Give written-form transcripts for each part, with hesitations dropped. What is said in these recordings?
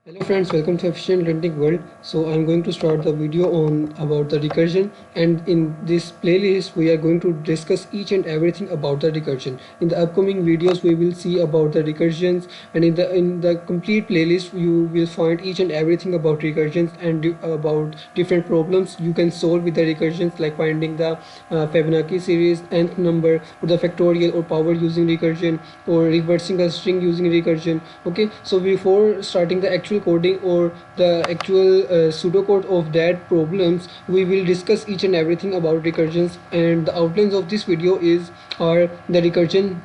Hello friends, welcome to Efficient Learning World. So I'm going to start the video on about the recursion, and in this playlist we are going to discuss each and everything about the recursion. In the upcoming videos we will see about the recursions, and in the complete playlist you will find each and everything about recursions and about different problems you can solve with the recursions, like finding the Fibonacci series, nth number, or the factorial or power using recursion, or reversing a string using recursion. Okay, so before starting the actual coding or the actual pseudocode of that problems, we will discuss each and everything about recursions, and the outlines of this video are the recursion.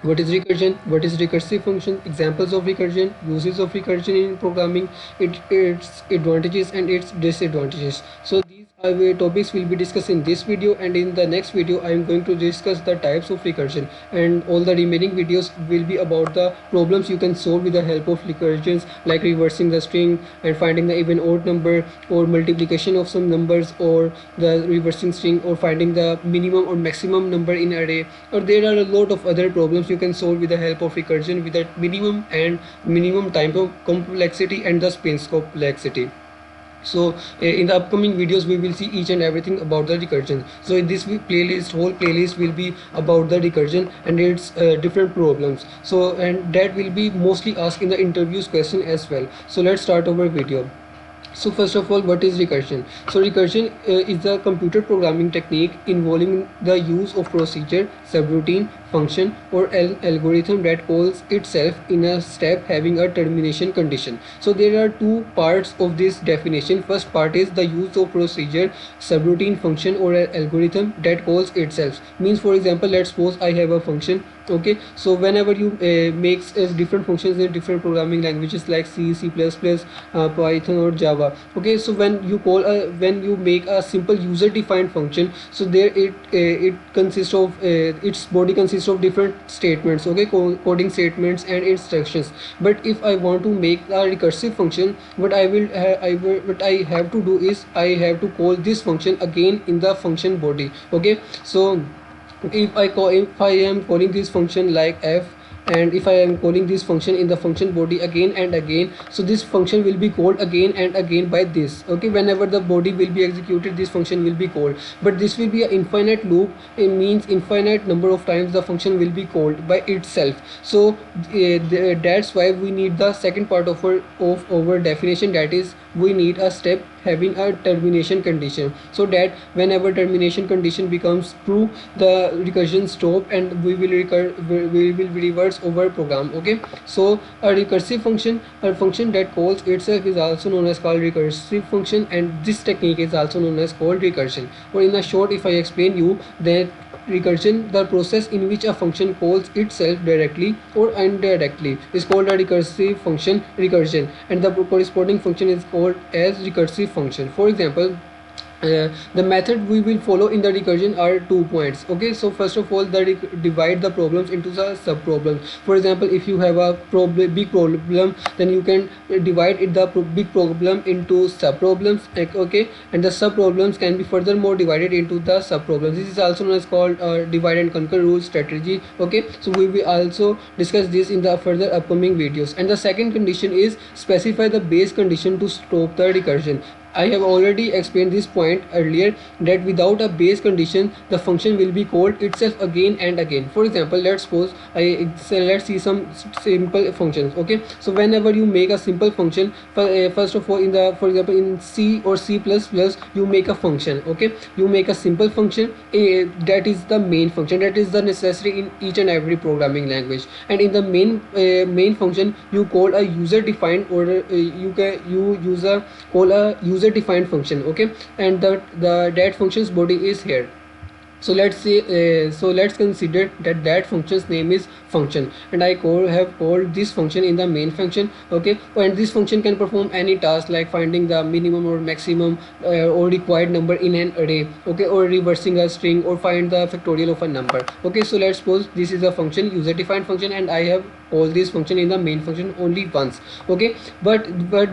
What is recursion? What is recursive function? Examples of recursion, uses of recursion in programming, its advantages and its disadvantages. So these are the topics we'll be discussing in this video, and in the next video I am going to discuss the types of recursion, and all the remaining videos will be about the problems you can solve with the help of recursions, like reversing the string and finding the even odd number, or multiplication of some numbers, or the reversing string, or finding the minimum or maximum number in array. Or there are a lot of other problems you can solve with the help of recursion with that minimum time of complexity and the space complexity. So in the upcoming videos we will see each and everything about the recursion. So in this whole playlist will be about the recursion and its different problems. So, and that will be mostly asked in the interviews question as well. So let's start our video. So first of all, what is recursion? So recursion is a computer programming technique involving the use of procedure, subroutine, function, or algorithm that calls itself in a step having a termination condition. So there are two parts of this definition. First part is the use of procedure, subroutine, function, or algorithm that calls itself. Means, for example, let's suppose I have a function. Okay, so whenever you make different functions in different programming languages like C, C++, Python, or Java. Okay, so when you make a simple user defined function, so there it consists of its body consists of different statements, okay, coding statements and instructions. But if I want to make a recursive function, what I have to do is I have to call this function again in the function body. Okay, so if I am calling this function like f, and if I am calling this function in the function body again and again, so this function will be called again and again by this. Okay, whenever the body will be executed, this function will be called, but this will be an infinite loop. It means infinite number of times the function will be called by itself. So that's why we need the second part of our definition, that is we need a step having a termination condition, so that whenever termination condition becomes true, the recursion stop and we will reverse over program. Okay, so a recursive function, a function that calls itself, is also known as called recursive function, and this technique is also known as called recursion. Or in a short, if I explain you that recursion, the process in which a function calls itself directly or indirectly, is called a recursive function recursion, and the corresponding function is called as recursive function. For example, the method we will follow in the recursion are 2 points. Okay, so first of all, divide the problems into the sub problems. For example, if you have a big problem, then you can divide big problem into sub problems. Okay, and the sub problems can be furthermore divided into the sub problems. This is also known as called divide and conquer rule strategy. Okay, so we will also discuss this in the further upcoming videos. And the second condition is specify the base condition to stop the recursion. I have already explained this point earlier, that without a base condition the function will be called itself again and again. For example, let's suppose let's see some simple functions. Okay, so whenever you make a simple function, first of all, for example in C or C++, you make a function. Okay, you make a simple function, that is the main function, that is the necessary in each and every programming language. And in the main function you call a user defined, or call a user defined function. Okay, and that function's body is here. So let's say let's consider that function's name is function, and I have called this function in the main function. Okay, and this function can perform any task like finding the minimum or maximum or required number in an array. Okay, or reversing a string, or find the factorial of a number. Okay, so let's suppose this is a function, user defined function, and I have call this function in the main function only once. Okay, but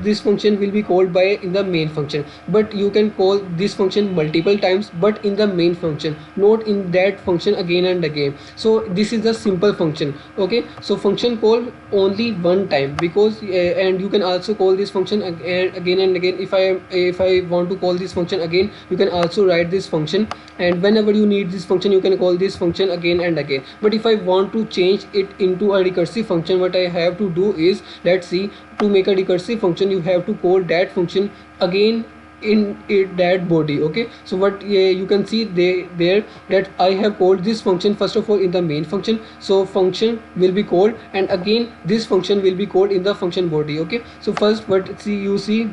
this function will be called by in the main function, but you can call this function multiple times but in the main function, not in that function again and again. So this is a simple function. Okay, so function call only one time, because and you can also call this function again and again. If I want to call this function again, you can also write this function, and whenever you need this function you can call this function again and again. But if I want to change it into a recursive function, what I have to do is, let's see, to make a recursive function you have to call that function again in that body. Okay, so what you can see there that I have called this function first of all in the main function, so function will be called, and again this function will be called in the function body. Okay, so first what you see,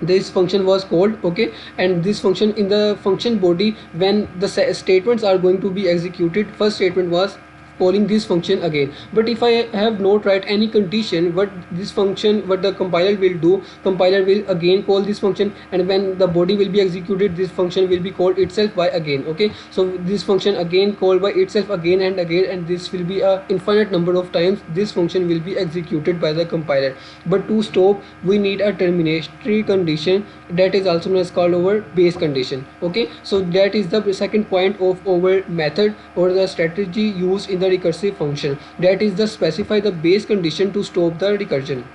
this function was called. Okay, and this function in the function body, when the statements are going to be executed, first statement was calling this function again. But if I have not write any condition, what this function, what the compiler will do, compiler will again call this function, and when the body will be executed, this function will be called itself by again. Okay, so this function again called by itself again and again, and this will be a infinite number of times this function will be executed by the compiler. But to stop, we need a terminatory condition, that is also known as called our base condition. Okay, so that is the second point of our method or the strategy used in the recursive function, that is the specify the base condition to stop the recursion.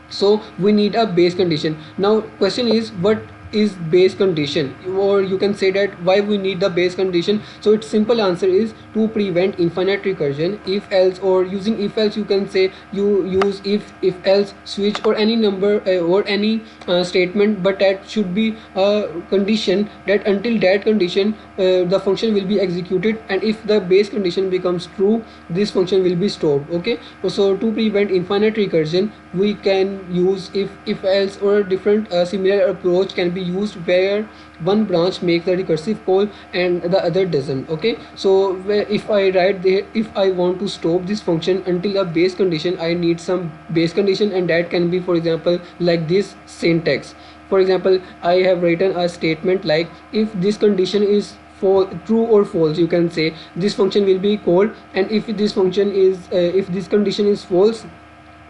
So we need a base condition. Now question is, what is base condition, or you can say that why we need the base condition. So its simple answer is to prevent infinite recursion. If else, or using if else, you can say you use if else switch or any number or any statement, but that should be a condition that until that condition the function will be executed, and if the base condition becomes true, this function will be stopped. Okay, so to prevent infinite recursion we can use if else, or a different similar approach can be used where one branch makes the recursive call and the other doesn't. Okay, so if I write there, if I want to stop this function until a base condition, I need some base condition, and that can be, for example, like this syntax. For example, I have written a statement like, if this condition is true or false, you can say this function will be called, and if this function is if this condition is false,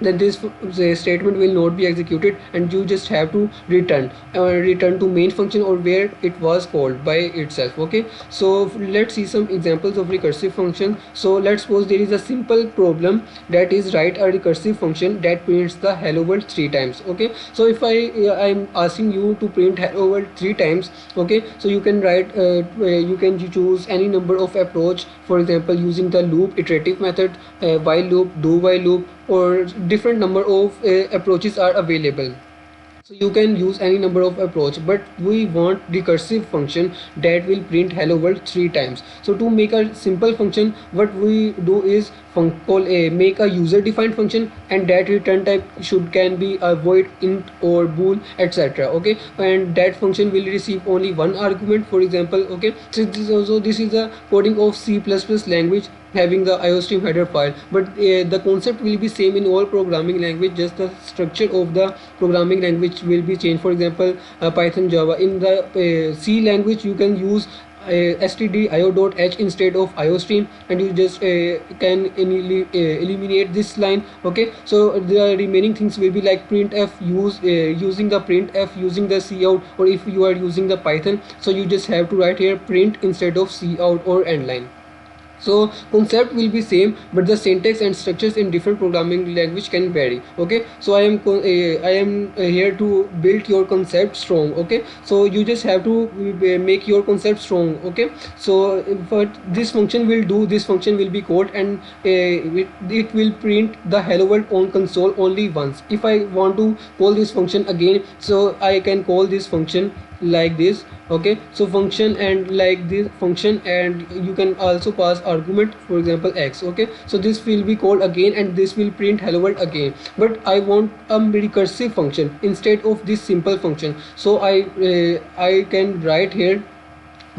then this statement will not be executed, and you just have to return to main function or where it was called by itself. Okay, so let's see some examples of recursive function. So let's suppose there is a simple problem, that is write a recursive function that prints the hello world 3 times. Okay, so if I'm asking you to print hello world 3 times, okay, so you can write you can choose any number of approach, for example using the loop, iterative method, while loop, do while loop, or different number of approaches are available. So you can use any number of approach, but we want recursive function that will print hello world 3 times. So to make a simple function, what we do is make a user defined function, and that return type can be a void, int or bool, etc. Okay, and that function will receive only one argument, for example. Okay, so this is a coding of C++ language having the IOStream header file, but the concept will be same in all programming language, just the structure of the programming language will be changed. For example, Python, Java. In the C language you can use stdio.h instead of IOStream, and you just can eliminate this line. Okay, so the remaining things will be like printf, using the printf using the cout, or if you are using the Python, so you just have to write here print instead of cout or end line. So concept will be same, but the syntax and structures in different programming language can vary. Okay, so I am here to build your concept strong. Okay, so you just have to make your concept strong. Okay, so what this function will do, this function will be called, and it will print the hello world on console only once. If I want to call this function again, so I can call this function like this. Okay, so function and like this function, and you can also pass argument, for example x. Okay, so this will be called again, and this will print hello world again. But I want a recursive function instead of this simple function, so I can write here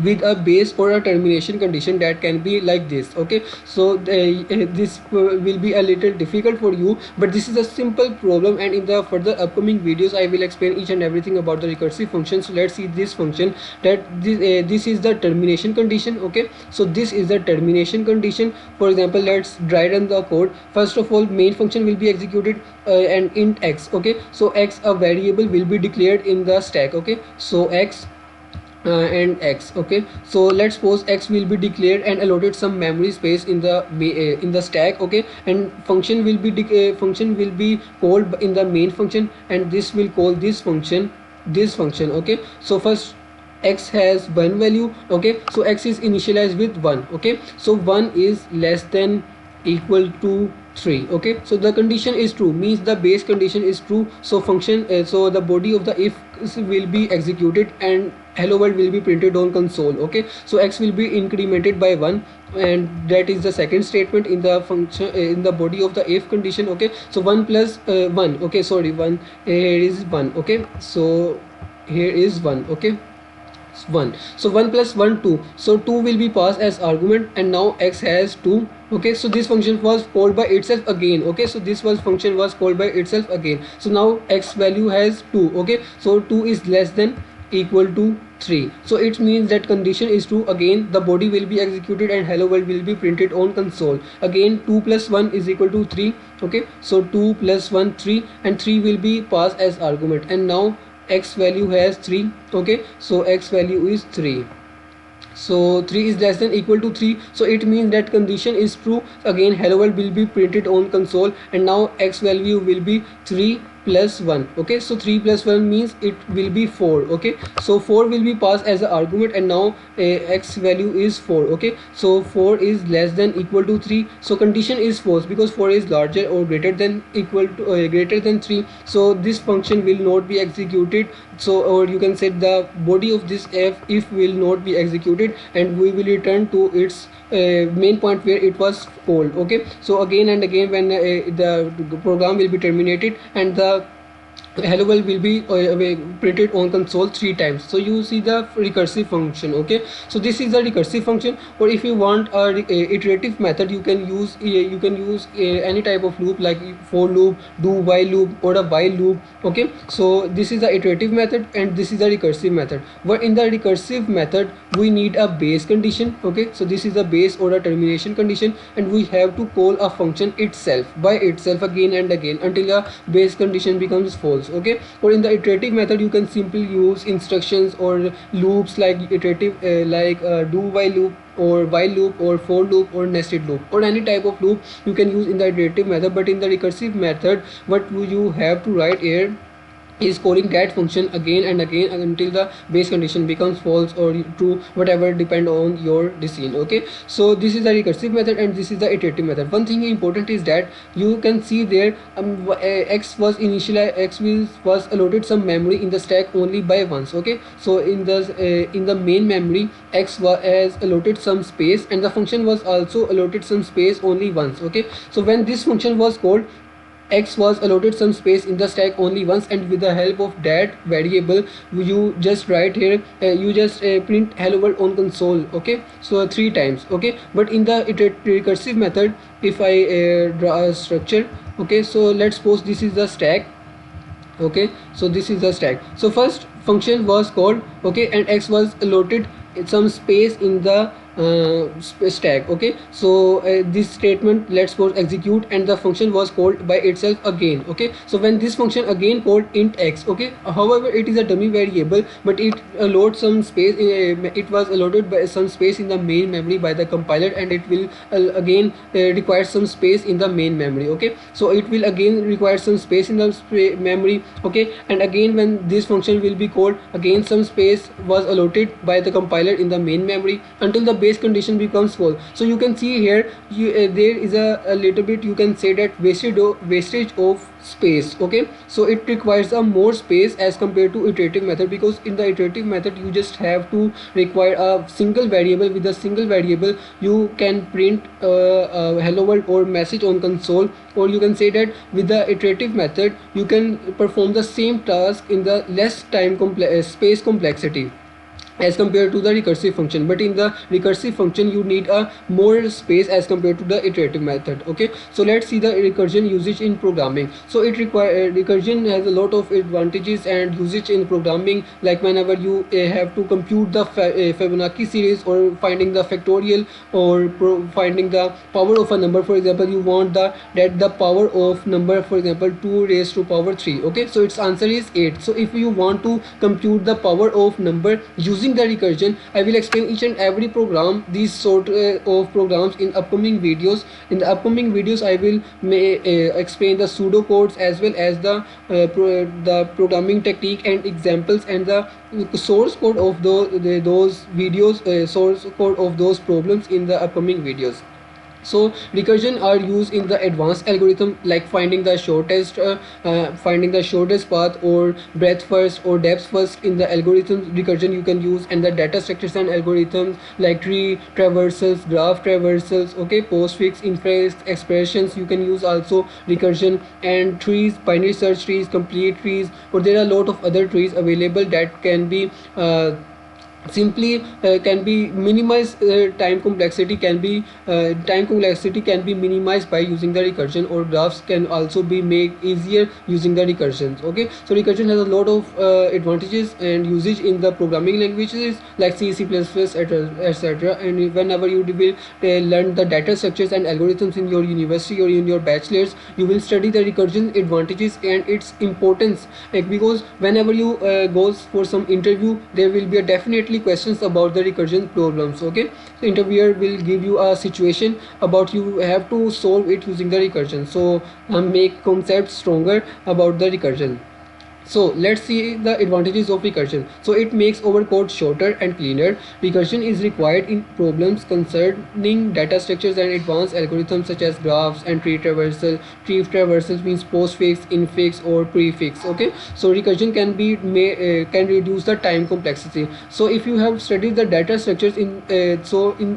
with a base or a termination condition that can be like this. Okay, so this will be a little difficult for you, but this is a simple problem, and in the further upcoming videos I will explain each and everything about the recursive function. So let's see this function, that this is the termination condition. Okay, so this is the termination condition. For example, let's dry run the code. First of all, main function will be executed and int x. Okay, so x, a variable, will be declared in the stack. Okay, so x and x. Okay, so let's suppose x will be declared and allotted some memory space in the stack. Okay, and function will be called in the main function, and this will call this function. Okay, so first x has one value. Okay, so x is initialized with 1. Okay, so 1 is less than equal to 3. Okay, so the condition is true, means the base condition is true. So function so the body of the if will be executed and hello world will be printed on console. Okay, so x will be incremented by 1, and that is the second statement in the function in the body of the if condition. Okay, so 1 plus 1. Okay, sorry, 1, here is 1. Okay, so here is 1. Okay, 1, so 1 plus 1 2, so 2 will be passed as argument, and now x has 2. Okay, so this function was called by itself again. Okay, so this function was called by itself again. So now x value has 2. Okay, so 2 is less than equal to 3, so it means that condition is true. Again, the body will be executed and hello world will be printed on console. Again, 2 plus 1 is equal to 3. Okay, so 2 plus 1 3, and 3 will be passed as argument, and now x value has 3. Okay, so x value is 3, so 3 is less than equal to 3, so it means that condition is true. Again, hello world will be printed on console, and now x value will be 3 plus 1. Okay, so 3 plus 1 means it will be 4. Okay, so 4 will be passed as an argument, and now x value is 4. Okay, so 4 is less than equal to 3, so condition is false because 4 is larger or greater than equal to greater than 3, so this function will not be executed. So, or you can say the body of this if will not be executed, and we will return to its main point where it was called. Okay, so again and again when the program will be terminated, and the hello world will be printed on console 3 times. So you see the recursive function. Okay, so this is the recursive function. Or if you want a iterative method, you can use any type of loop like for loop, do while loop, or a while loop. Okay, so this is the iterative method, and this is the recursive method. But in the recursive method we need a base condition. Okay, so this is a base or a termination condition, and we have to call a function itself by itself again and again until the base condition becomes false. Okay, or in the iterative method you can simply use instructions or loops like iterative do while loop or while loop or for loop or nested loop, or any type of loop you can use in the iterative method. But in the recursive method, what you have to write here is calling that function again and again until the base condition becomes false or true, whatever depend on your decision. Okay, so this is the recursive method and this is the iterative method. One thing important is that you can see there x was allotted some memory in the stack only by once. Okay, so in the main memory x has allotted some space, and the function was also allotted some space only once. Okay, so when this function was called, x was allotted some space in the stack only once, and with the help of that variable you just write here you just print hello world on console. Okay, so 3 times. Okay, but in the recursive method, if I draw a structure, okay, so let's suppose this is the stack. Okay, so this is the stack. So first function was called, okay, and x was allotted some space in the stack. Okay, so this statement, let's suppose, execute, and the function was called by itself again. Okay, so when this function again called int x. Okay, however it is a dummy variable, but it loads some space. It was allotted by some space in the main memory by the compiler, and it will again require some space in the main memory. Okay, so it will again require some space in the memory. Okay, and again when this function will be called, again some space was allotted by the compiler in the main memory until the base condition becomes false. So you can see here there is a little bit, you can say that wastage of space. Okay, so it requires a more space as compared to iterative method, because in the iterative method you just have to require a single variable. With a single variable you can print hello world or message on console, or you can say that with the iterative method you can perform the same task in the less time space complexity. as compared to the recursive function. But in the recursive function you need a more space as compared to the iterative method. Okay, so let's see the recursion usage in programming. So it recursion has a lot of advantages and usage in programming, like whenever you have to compute the Fibonacci series, or finding the factorial, or finding the power of a number. For example, you want the power of number, for example 2 raised to power 3. Okay, so its answer is 8. So if you want to compute the power of number using the recursion, I will explain each and every program, these sort of programs, in upcoming videos. In the upcoming videos I will explain the pseudo codes as well as the programming technique and examples, and the source code of those videos, source code of those problems in the upcoming videos. So recursion are used in the advanced algorithm, like finding the shortest path, or breadth first or depth first. In the algorithms recursion you can use, and the data structures and algorithms like tree traversals, graph traversals, okay, postfix, inference, expressions, you can use also recursion. And trees, binary search trees, complete trees, or there are a lot of other trees available that can be simply can be minimized. Time complexity can be minimized by using the recursion, or graphs can also be made easier using the recursions. Okay, so recursion has a lot of advantages and usage in the programming languages like C, C++, etc. And whenever you will learn the data structures and algorithms in your university or in your bachelor's, you will study the recursion advantages and its importance, because whenever you goes for some interview, there will be a definitely questions about the recursion problems. Okay, so interviewer will give you a situation about, you have to solve it using the recursion. So make concepts stronger about the recursion. So let's see the advantages of recursion. So it makes our code shorter and cleaner. Recursion is required in problems concerning data structures and advanced algorithms such as graphs and tree traversal. Tree traversals means postfix, infix, or prefix. Okay, so recursion can be can reduce the time complexity. So if you have studied the data structures in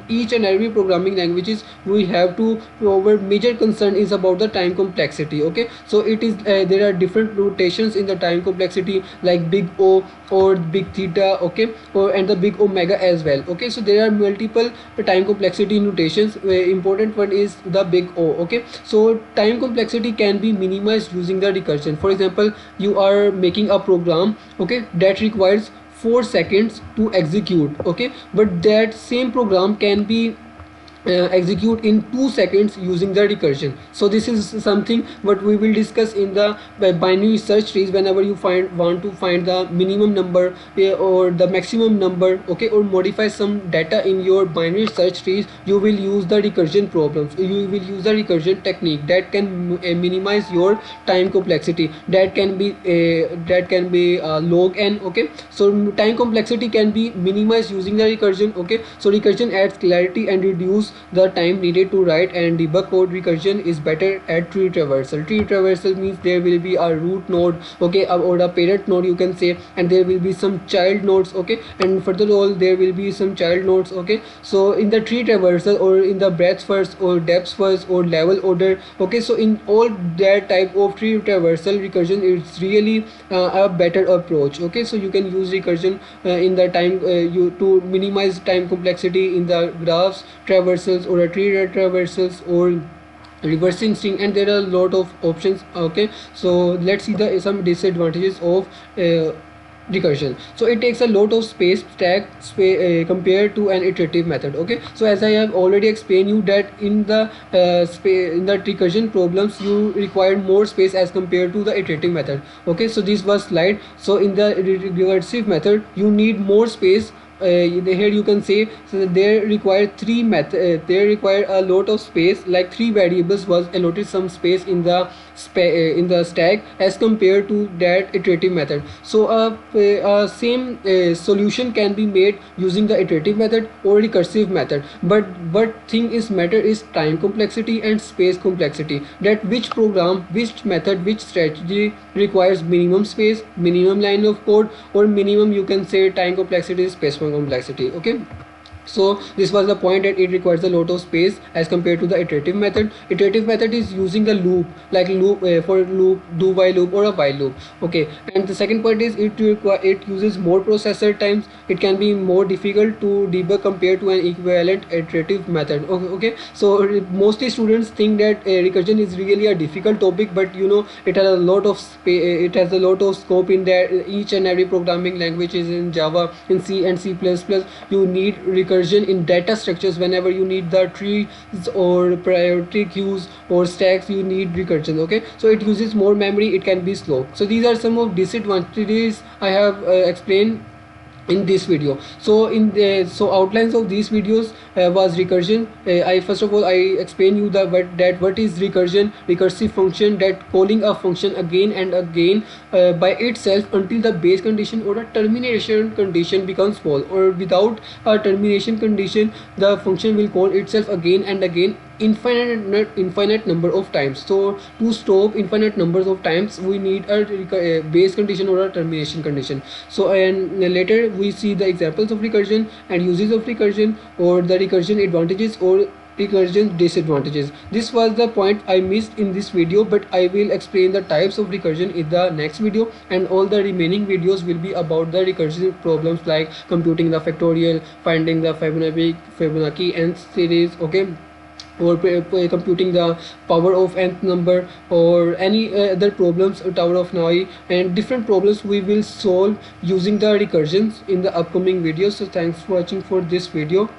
each and every programming languages, we have to, our major concern is about the time complexity. Okay, so it is there are different notations in the time complexity, like big O or big theta, okay, and the big omega as well. Okay, so there are multiple time complexity notations. Important one is the big O. Okay, so time complexity can be minimized using the recursion. For example, you are making a program, okay, that requires 4 seconds to execute. Okay, but that same program can be execute in 2 seconds using the recursion. So this is something what we will discuss in the binary search trees. Whenever you want to find the minimum number or the maximum number, okay, or modify some data in your binary search trees, you will use the recursion problems. You will use the recursion technique that can minimize your time complexity. That can be log n. Okay, so time complexity can be minimized using the recursion. Okay, so recursion adds clarity and reduce the time needed to write and debug code. Recursion is better at tree traversal. Tree traversal means there will be a root node, okay, or a parent node, you can say, and there will be some child nodes, okay, and further all there will be some child nodes. Okay, so in the tree traversal, or in the breadth first or depth first or level order, okay, so in all that type of tree traversal, recursion is really a better approach. Okay, so you can use recursion in the time to minimize time complexity in the graphs traversals or a tree traversals or reversing string, and there are a lot of options. Okay, so let's see some disadvantages of recursion. So it takes a lot of space compared to an iterative method. Okay, so as I have already explained you that in the recursion problems you require more space as compared to the iterative method. Okay, so this was slide. So in the recursive method you need more space. Here you can say, so they require they require a lot of space, like 3 variables was allotted some space in the stack as compared to that iterative method. So same solution can be made using the iterative method or recursive method, but what thing is matter is time complexity and space complexity, that which program, which method, which strategy requires minimum space, minimum line of code, or minimum, you can say, time complexity, space complexity. Okay, So this was the point, that it requires a lot of space as compared to the iterative method. Iterative method is using the loop, like loop, for loop, do while loop or a while loop. Okay, and the second point is it uses more processor times. It can be more difficult to debug compared to an equivalent iterative method. Okay. So mostly students think that recursion is really a difficult topic, but you know, it has a lot of it has a lot of scope in there. Each and every programming language is in Java, in C and C++. You need recursion in data structures. Whenever you need the trees or priority queues or stacks, you need recursion. Okay, so it uses more memory, it can be slow. So these are some of disadvantages I have explained in this video. So in the outlines of these videos was recursion. I first of all I explain you the what is recursion. Recursive function, that calling a function again and again by itself until the base condition or a termination condition becomes false, or without a termination condition the function will call itself again and again infinite number of times. So to stop infinite numbers of times, we need a base condition or a termination condition. So and later we see the examples of recursion and uses of recursion, or the recursion advantages or recursion disadvantages. This was the point I missed in this video, but I will explain the types of recursion in the next video, and all the remaining videos will be about the recursive problems like computing the factorial, finding the Fibonacci nth series, okay, or computing the power of nth number, or any other problems, tower of Navi, and different problems we will solve using the recursions in the upcoming videos. So thanks for watching for this video.